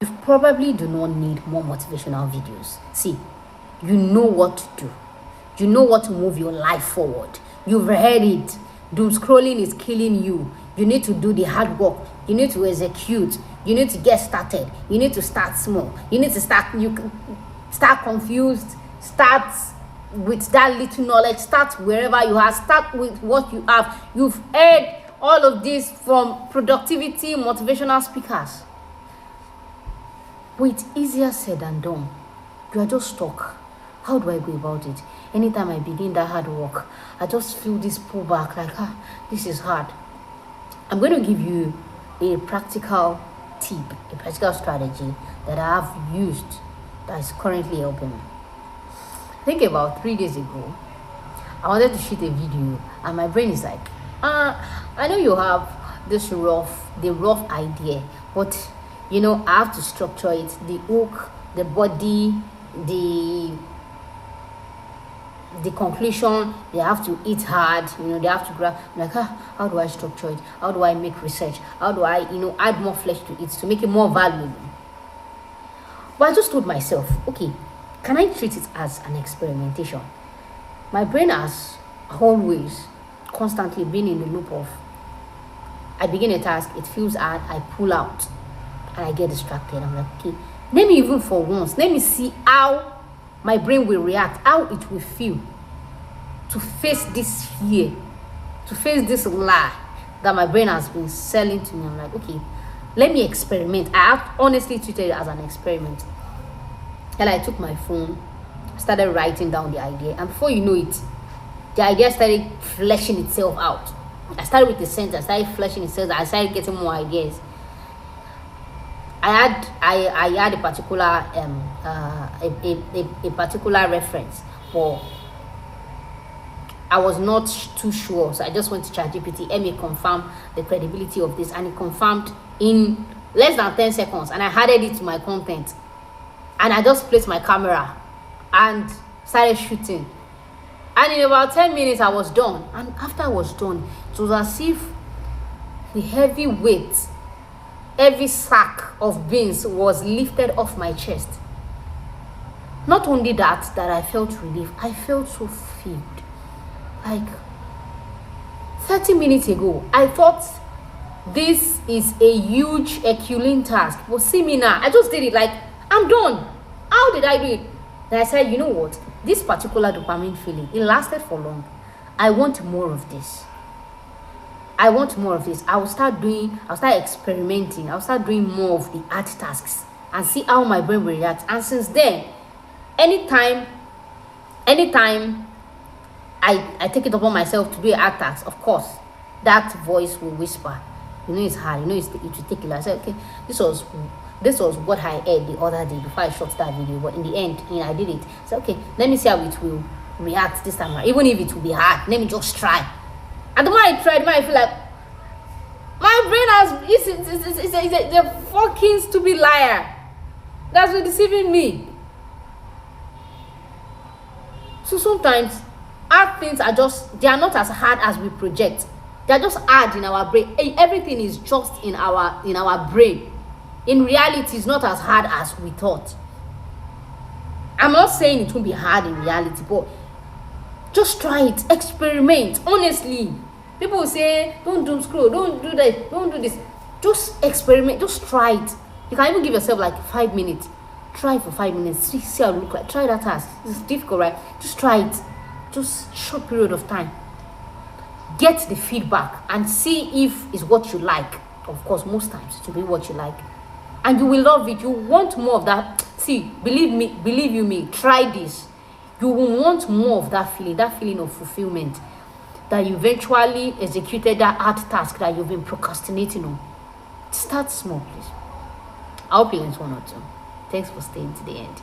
You probably do not need more motivational videos. See, you know what to do. You know what to move your life forward. You've heard it. Doom scrolling is killing you. You need to do the hard work. You need to execute. You need to get started. You need to start small. You need to start confused. Start with that little knowledge. Start wherever you are. Start with what you have. You've heard all of this from productivity motivational speakers. But it's easier said than done. You are just stuck. How do I go about it? Anytime I begin that hard work, I just feel this pullback, like, this is hard. I'm going to give you a practical tip, a practical strategy that I have used that is currently helping me. I think about 3 days ago, I wanted to shoot a video, and my brain is like, I know you have this rough idea, but I have to structure it, the hook, the body, the conclusion. They have to eat hard, they have to grab. I'm like, how do I structure it? How do I make research? How do I add more flesh to it to make it more valuable? But I just told myself, okay, can I treat it as an experimentation? My brain has always constantly been in the loop of, I begin a task, it feels hard, I pull out, and I get distracted. I'm like, okay, let me, even for once, let me see how my brain will react, how it will feel to face this fear, to face this lie that my brain has been selling to me. I'm like, okay, let me experiment. I have honestly treated it as an experiment. And I took my phone, started writing down the idea, and before you know it, the idea started fleshing itself out. I started with the sentence, started fleshing itself. I started getting more ideas. I had a particular a particular reference, but I was not too sure, so I just went to ChatGPT. Let me confirm the credibility of this, and it confirmed in less than 10 seconds, and I added it to my content, and I just placed my camera and started shooting, and in about 10 minutes I was done. And after I was done, it was as if the heavy weight, every sack of beans was lifted off my chest. Not only that I felt relief, I felt so filled. Like 30 minutes ago, I thought this is a huge Herculean task, but see me now, I just did it. Like, I'm done. How did I do it? Then I said, you know what, this particular dopamine feeling, it lasted for long. I want more of this. I want more of this. I'll start experimenting. I'll start doing more of the hard tasks and see how my brain will react. And since then, anytime I take it upon myself to do a hard task, of course, that voice will whisper, it's hard, it will take it. I said, okay, this was what I heard the other day before I shot that video. But in the end, I did it. So okay, let me see how it will react this time around. Even if it will be hard, let me just try. And the more I tried, the more I feel like my brain is a fucking stupid liar that's been deceiving me. So sometimes hard things they are not as hard as we project. They are just hard in our brain. Everything is just in our brain. In reality, it's not as hard as we thought. I'm not saying it won't be hard in reality, but just try it, experiment. Honestly, people will say, don't doom scroll, don't do that, don't do this. Just experiment, just try it. You can even give yourself like 5 minutes. Try for 5 minutes, see how it looks like. Try that task. It's difficult, right? Just try it. Just short period of time. Get the feedback and see if it's what you like. Of course, most times it will be what you like. And you will love it. You want more of that. See, believe me, try this. You will want more of that feeling of fulfillment, that you eventually executed that hard task that you've been procrastinating on. Start small, please. I hope you learned one or two. Thanks for staying to the end.